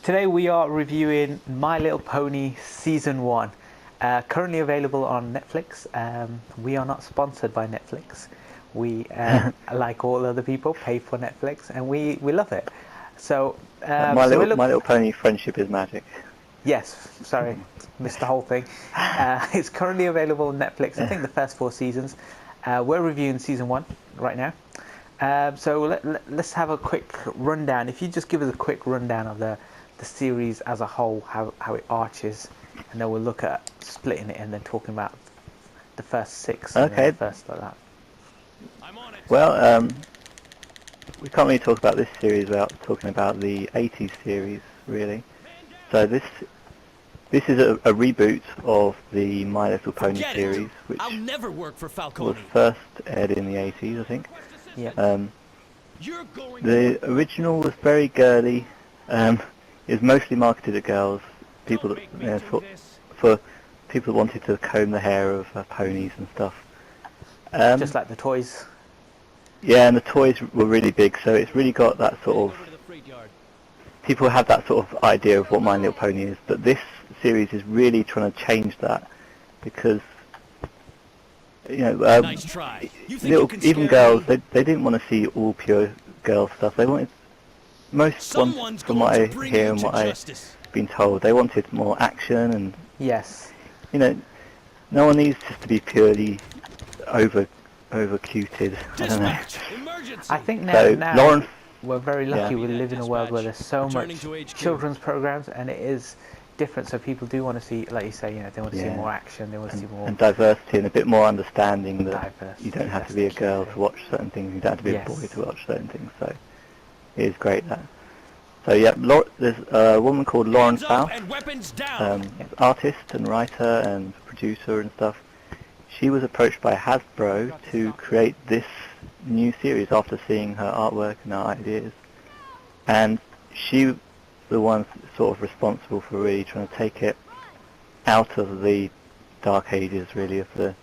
Today we are reviewing My Little Pony Season 1. Currently available on Netflix. We are not sponsored by Netflix. We, like all other people, pay for Netflix and we love it. So, My Little Pony Friendship is Magic. Yes, sorry, missed the whole thing. It's currently available on Netflix. I think the first 4 seasons. We're reviewing Season 1 right now. So let's have a quick rundown. If you just give us a quick rundown of the series as a whole, how it arches, and then we'll look at splitting it and then talking about the first 6 and then the first like that. Well, we can't really talk about this series without talking about the 80s series, really. So this is a reboot of the My Little Pony series, which was first aired in the 80s, I think. Yeah. The original was very girly. It was mostly marketed at girls, people that, for people that wanted to comb the hair of ponies and stuff. Just like the toys. Yeah, and the toys were really big, so it's really got that sort of... People have that sort of idea of what My Little Pony is, but this series is really trying to change that, because, you know, even girls, they didn't want to see all pure girl stuff. They wanted... Most ones, from what I hear and what I've been told, they wanted more action and... Yes. You know, no one needs just to be purely over-cuted. I don't know. I think now Lauren, we're very lucky we live in a world where there's so much children's programs, and it is different, so people do want to see, like you say, you know, they want to see more action, they want to see more... And diversity and a bit more understanding that you don't have to be a girl to watch certain things, you don't have to be a boy to watch certain things, so it is great that. So yeah, there's a woman called Lauren Faust, artist and writer and producer and stuff. She was approached by Hasbro to create this new series after seeing her artwork and her ideas. And she was the one sort of responsible for really trying to take it out of the dark ages, really, of the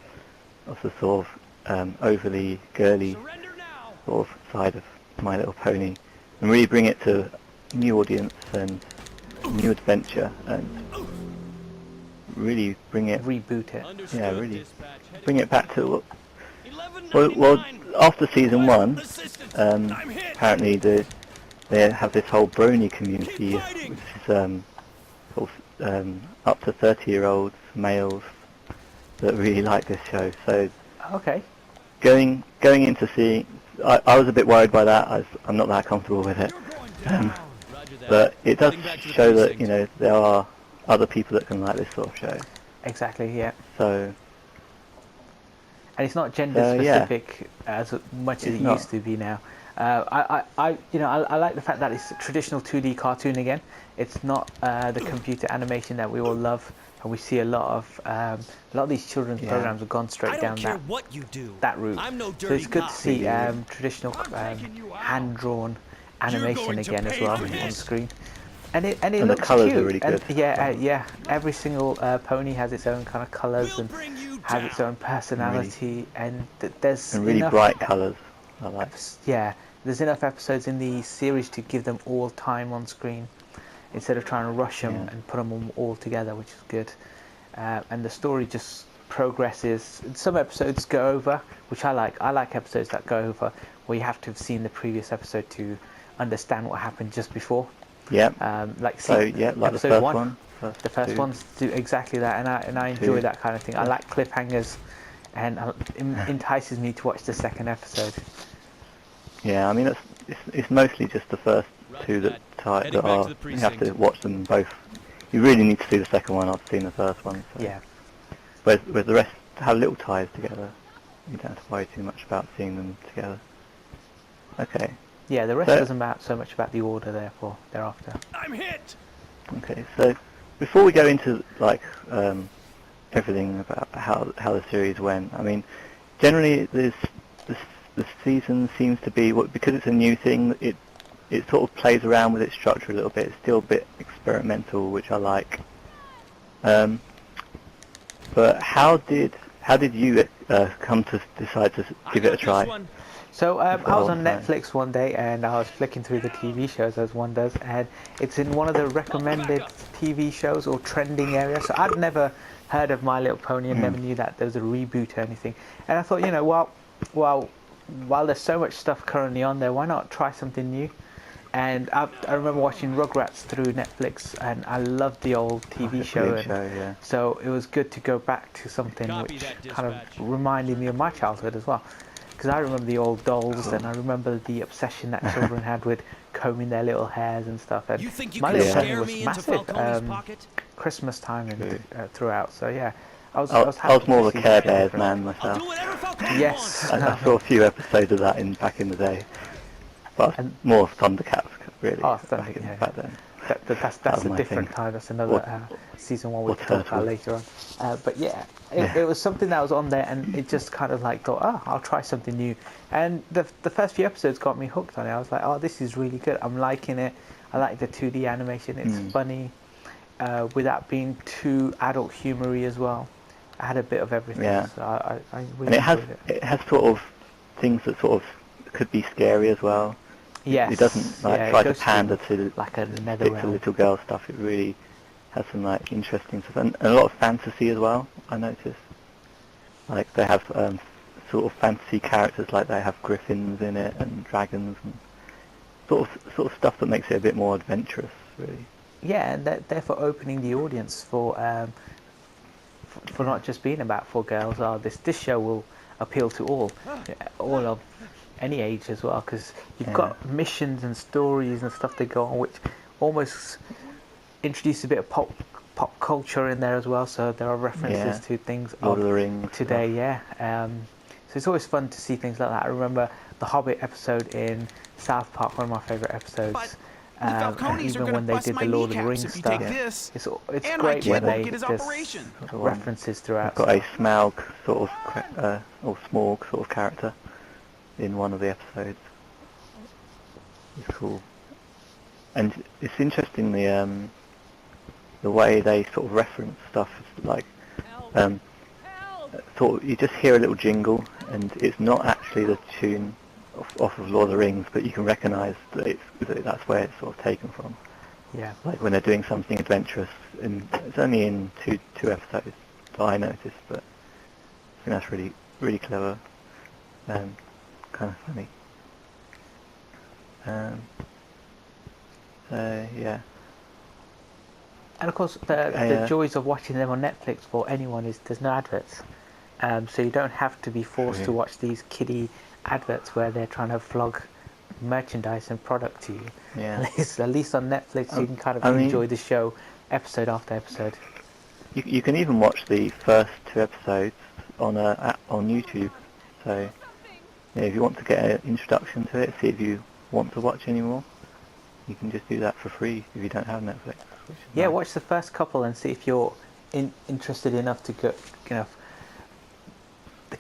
sort of overly girly sort of side of My Little Pony, and really bring it to a new audience and new adventure, and really bring it... Reboot it. Yeah, really bring it back to... Well, after Season 1, apparently they have this whole brony community, which is sort of, up to 30-year-olds, males, that really like this show. So going into seeing... I was a bit worried by that. I'm not that comfortable with it. But it does show that, you know, there are other people that can like this sort of show. Exactly, yeah. So... And it's not gender specific as much as it used to be now. I like the fact that it's a traditional 2D cartoon again. It's not the computer animation that we all love, and we see a lot of these children's programs have gone straight down that route. So it's good to see traditional hand-drawn animation again as well on screen. And it looks the colours cute. are really good. Yeah. Every single pony has its own kind of colours and has its own personality, and there's really bright colours. I like. There's enough episodes in the series to give them all time on screen, instead of trying to rush them and put them all together, which is good. And the story just progresses. Some episodes go over, which I like. I like episodes that go over, where you have to have seen the previous episode to understand what happened just before. Like the first one. The first ones do exactly that, and I enjoy that kind of thing. I like cliffhangers, and it entices me to watch the second episode. Yeah, I mean it's mostly just the first 2 that are. You have to watch them both. You really need to see the second one after seeing the first one. So. Yeah. Whereas the rest have little ties together. You don't have to worry too much about seeing them together. Okay. Yeah, the rest doesn't matter so much about the order thereafter. I'm hit. Okay, so before we go into like everything about how the series went, I mean, generally the season seems to be, because it's a new thing, it sort of plays around with its structure a little bit. It's still a bit experimental, which I like. But how did you come to decide to give it a try? So I was on Netflix one day and I was flicking through the TV shows as one does, and it's in one of the recommended TV shows or trending areas. So I'd never heard of My Little Pony and never knew that there was a reboot or anything. And I thought, while there's so much stuff currently on there, why not try something new? And I remember watching Rugrats through Netflix, and I loved the old TV show. Yeah. So it was good to go back to something which kind of reminded me of my childhood as well. Because I remember the old dolls, and I remember the obsession that children had with combing their little hairs and stuff. And My Little Pony was massive Christmas time and throughout. So yeah, I was more of a Care Bears man myself. Yes, I saw a few episodes of that back in the day, but more Thundercats really. Oh, back then. That's a different time. That's another season one we'll talk about later on. But yeah, it was something that was on there, and it just kind of like thought, I'll try something new. And the first few episodes got me hooked on it. I was like, this is really good. I'm liking it. I like the 2D animation. It's funny, without being too adult humory as well. I had a bit of everything. Yeah. So I really enjoyed it. It has sort of things that sort of could be scary as well. Yes. It doesn't try to pander to like a little girl stuff. It really has some interesting stuff and a lot of fantasy as well. I noticed, like they have sort of fantasy characters, like they have griffins in it and dragons and sort of stuff that makes it a bit more adventurous, really. Yeah, and therefore opening the audience for not just being about for girls. This show will appeal to all of any age as well, because you've got missions and stories and stuff that go on, which almost introduce a bit of pop culture in there as well. So there are references to things Lord of the Rings today. So it's always fun to see things like that. I remember the Hobbit episode in South Park, one of my favourite episodes. And even when they did the Lord of the Rings stuff, it's great when there's references throughout. I've got a Smaug sort of or Smorg sort of character in one of the episodes. It's cool, and it's interesting the way they sort of reference stuff. Like sort of, you just hear a little jingle, and it's not actually the tune off of Lord of the Rings, but you can recognise that that's where it's sort of taken from. Yeah. Like when they're doing something adventurous, and it's only in two episodes that I noticed, but I think that's really really clever, kind of funny. Yeah. And of course, the joys of watching them on Netflix for anyone is there's no adverts, so you don't have to be forced to watch these kiddie adverts where they're trying to flog merchandise and product to you. Yeah. At least on Netflix you can kind of enjoy the show episode after episode. You can even watch the first 2 episodes on YouTube. So if you want to get an introduction to it, see if you want to watch anymore, you can just do that for free if you don't have Netflix. Yeah, watch the first couple and see if you're interested enough to go,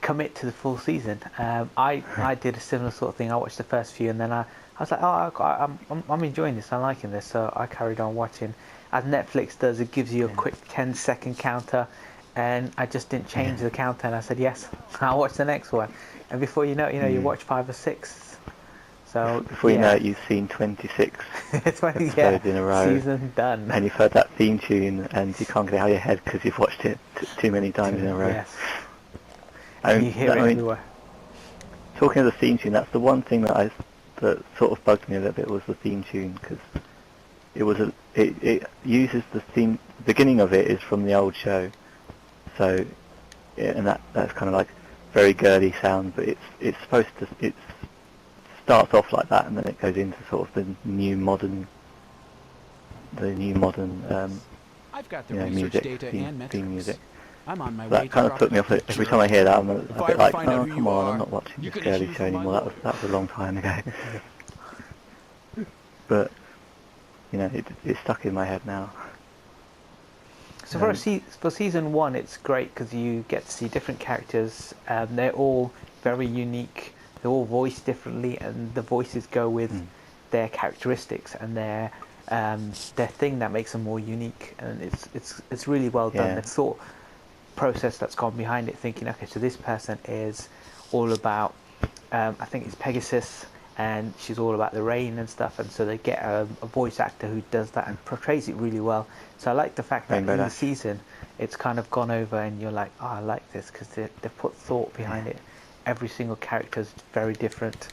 commit to the full season. I did a similar sort of thing. I watched the first few, and then I was like, I'm enjoying this. I'm liking this, so I carried on watching. As Netflix does, it gives you a quick 10-second counter, and I just didn't change the counter, and I said yes, I'll watch the next one. And before you know it, you watch 5 or 6. So before you know it, you've seen 26 episodes in a row. Season done. And you've heard that theme tune, and you can't get it out of your head because you've watched it too many times in a row. Yes. And you hear it everywhere. Talking of the theme tune, that's the one thing that sort of bugged me a little bit, was the theme tune, because it uses the theme. The beginning of it is from the old show, so and that's kind of like very girly sound, but it's supposed to starts off like that, and then it goes into sort of the new modern I've got the music, data and metrics. theme music. I'm on my way That kind of put me off. Every time I hear that, I'm a bit like, find out oh who come you on, are, I'm not watching you're this gonna girly choose show my anymore. love. That was a long time ago. But it's stuck in my head now. So for season 1, it's great because you get to see different characters. They're all very unique. They're all voiced differently, and the voices go with their characteristics and their thing that makes them more unique. And it's really well done. Yeah. The thought process that's gone behind it, thinking, okay, so this person is all about I think it's Pegasus, and she's all about the rain and stuff, and so they get a voice actor who does that and portrays it really well. So I like the fact that in the season it's kind of gone over and you're like, oh, I like this because they put thought behind it. Every single character is very different,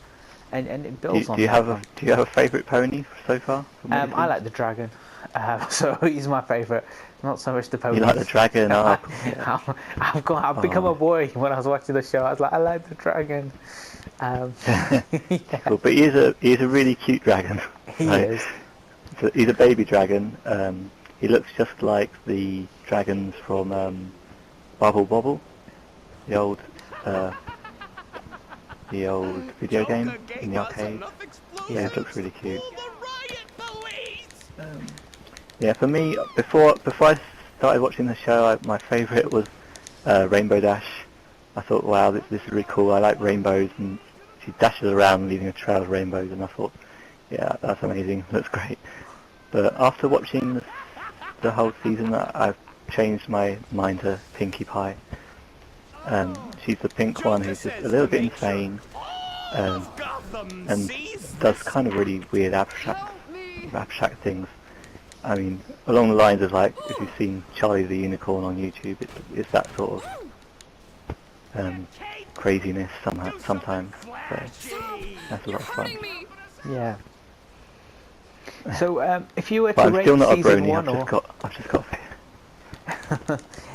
and it builds on that. Do you have a favourite pony so far? I like the dragon, so he's my favourite. Not so much the ponies. You like the dragon? Oh, yeah. I've become a boy when I was watching the show. I was like, I like the dragon. Yeah. Cool. But he's a really cute dragon. He is. So he's a baby dragon. He looks just like the dragons from Bubble Bobble, the old video game in the arcade. Yeah, it looks really cute. Yeah, for me, before I started watching the show, my favourite was Rainbow Dash. I thought, wow, this is really cool. I like rainbows, and she dashes around leaving a trail of rainbows, and I thought, yeah, that's amazing, that's great. But after watching the whole season, I've changed my mind to Pinkie Pie. She's the pink one who's just a little bit insane, and does kind of really weird abstract things. I mean, along the lines of, like, if you've seen Charlie the Unicorn on YouTube, it's that sort of craziness sometimes. So that's a lot of fun. Yeah. So if you were But to I'm rate still not a season brony. one, I've just got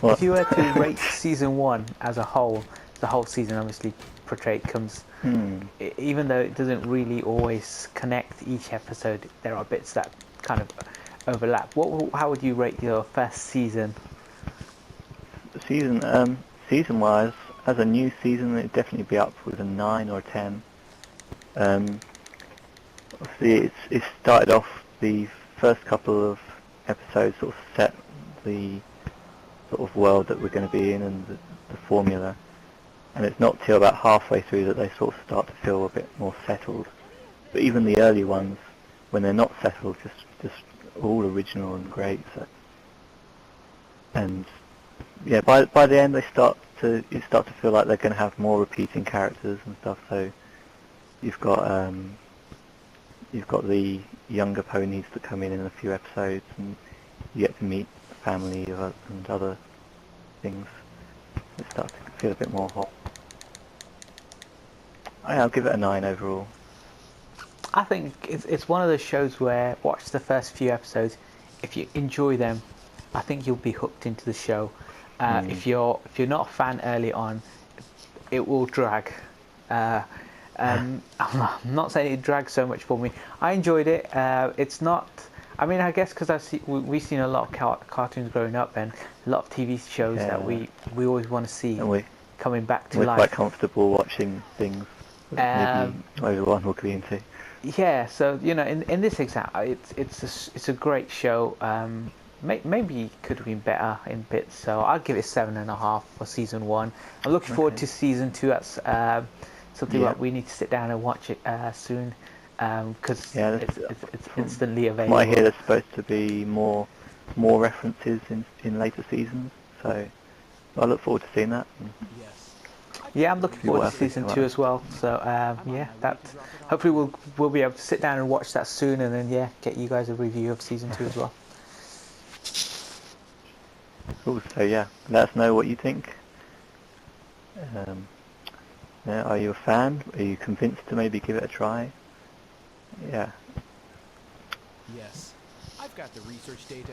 if you were to rate season 1 as a whole, the whole season obviously portrayed comes. Even though it doesn't really always connect each episode, there are bits that kind of overlap. How would you rate your first season? Season-wise, as a new season, it'd definitely be up with a 9 or a 10. Obviously, it started off, the first couple of episodes sort of set the sort of world that we're going to be in and the formula. And it's not till about halfway through that they sort of start to feel a bit more settled. But even the early ones, when they're not settled, just all original and great. So, and yeah, by the end you start to feel like they're going to have more repeating characters and stuff. So you've got the younger ponies that come in a few episodes, and you get to meet the family and other things. It starts to feel a bit more hot. I'll give it a 9 overall. I think it's one of those shows where watch the first few episodes. If you enjoy them, I think you'll be hooked into the show. If you're not a fan early on, it will drag. I'm not saying it drags so much for me. I enjoyed it. It's not. I mean, I guess because we've seen a lot of cartoons growing up and a lot of TV shows that we always want to see coming back to life. We're quite comfortable watching things that maybe everyone will be into. Yeah, so in this example, it's a great show. Maybe could have been better in bits, so I'll give it 7.5 for season 1. I'm looking forward to season 2. That's something that we need to sit down and watch it soon, because it's instantly available. I hear there's supposed to be more references in later seasons, so I look forward to seeing that. Yeah, I'm looking forward to season 2 as well. So yeah, that hopefully we'll be able to sit down and watch that soon, and then get you guys a review of season 2 as well. Cool. So yeah, let us know what you think. Are you a fan? Are you convinced to maybe give it a try? Yeah. Yes, I've got the research data.